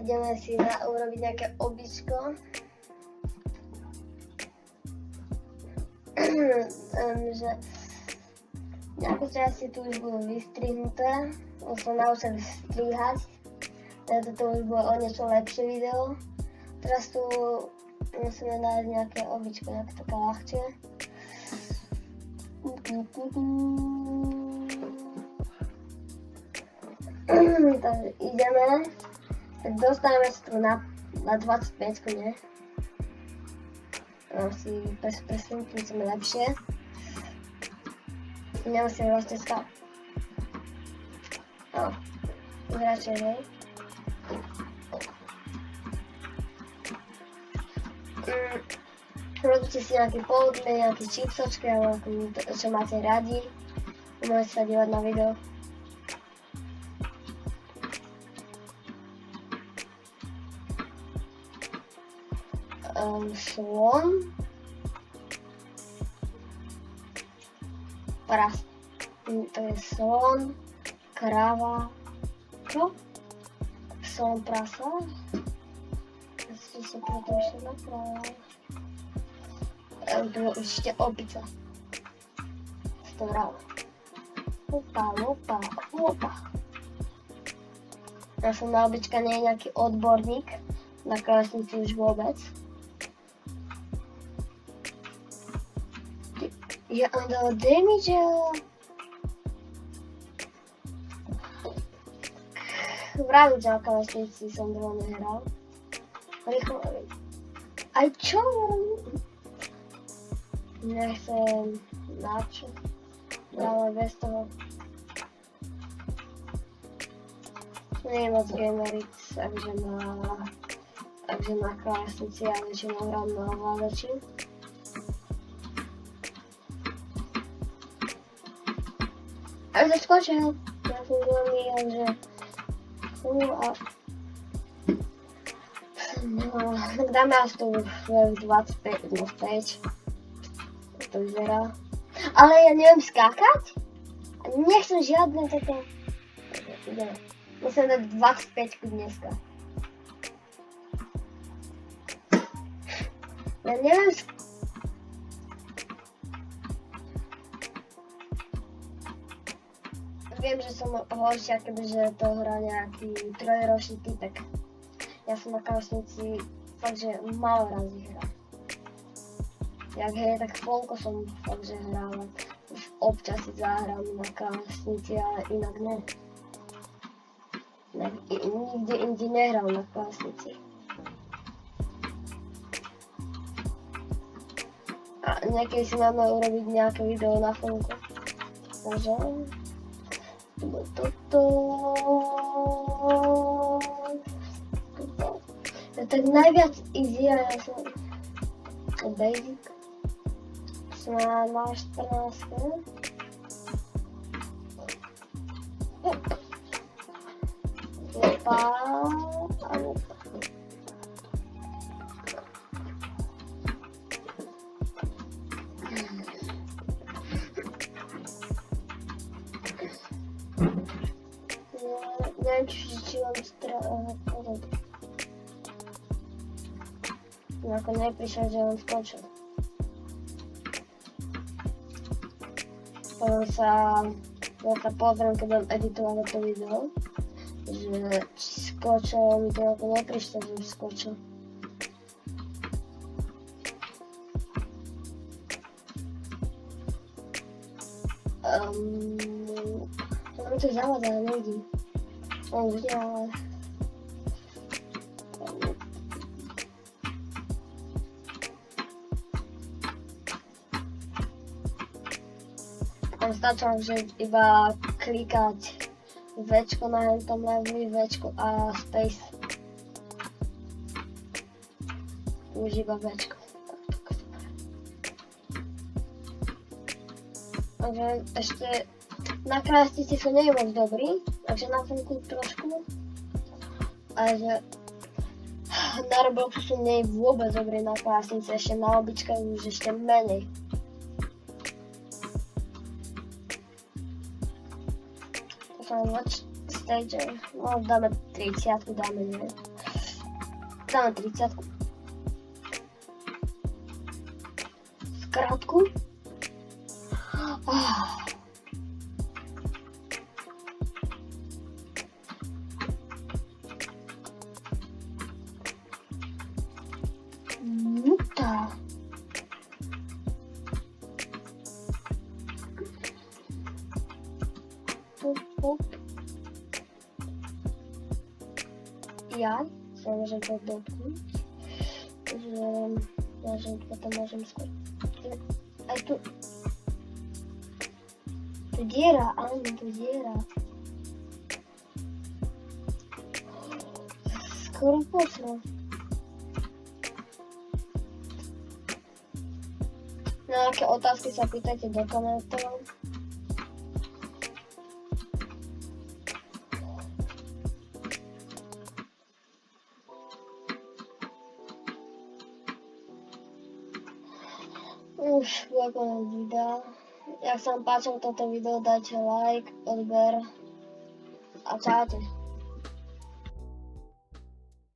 ideme si urobiť nejaké običko. Že nejaké časti tu už budú vystrihnuté, už som naučil strihať, toto už bolo o niečo lepšie video. Teraz tu musíme nájsť nejaké običko, nejaké také ľahčie. Takže ideme, tak dostaneme sa tu na 25, nie? Si presúňme lepšie. Nemusíme vlastne stať. No, už radšej, hej. Robíte si nejaké pohodlie, nejaké čipsočky, alebo čo máte radi. Môžete sa dívať na video. Slon. Prasa. To je slon, kráva. Čo? Slon, prasa. Ešte sa preto ešte napravila. To je určite opica. Storala. Opa. Ja som na obička nie je nejaký odborník. Na klávesnici už vôbec. Ja on dal damage. Vravím, že na klávesnici som dlho nehral. Rýchlo. Aj čo? Nechcem načo. Ale bez toho. Nie je moc gameric, takže na klávesnici ja väčšinou hrám na ovládači. A zaskočil. Ja som zlomil, že tak dáme až tu 25 no späť. To vyzerá. Ale ja neviem skákať? A nechcem žiadne také. Musím dať 25 dneska. Ja neviem Viem, že som horšia, kebyže to hrá nejaký trojročný typek. Ja som na klávesnici fakt, že málo razy hrám. Jak hej, tak chvíľko som fakt, že hrála. Už občas si zahrám na klávesnici, ale inak ne. Nikde inde nehrám na klávesnici. A niekedy si máme urobiť nejaké video na chvíľku. Takže toto. Tak najviac easy a ja som basic. Som na 14. Lupa a lupa. Neviem, či vám povedať. Ako neprišiel, že on skočil. Potom sa pozriem, keď budem editovať to video, že či skočil, mi to ako neprišiel, že už skočil. To mi to zavadá, ale nevidím. On vidí, ale... Tam stačilo, že iba klikať Včko na hentom leveli, Včko a space. Už iba Včko. Takže ešte na klávesnici som nie je moc dobrý, takže na chvíľku trošku. Ale že na Robloxu som nie je vôbec dobrý na klávesnici, ešte na običke už ešte menej. Watch stage, no dáme 30, dáme, nie? Dáme 30. Krátku. Nuta. Pop. Ja sa môžem to dotknúť. Že potom môžem skôr. Aj tu. Tu diera, áno, tu diera. Skoro pošlo. Na aké otázky sa pýtajte do komentov. Už bude konec videa. Ak sa vám páčilo toto video, dajte like, odber a čaute.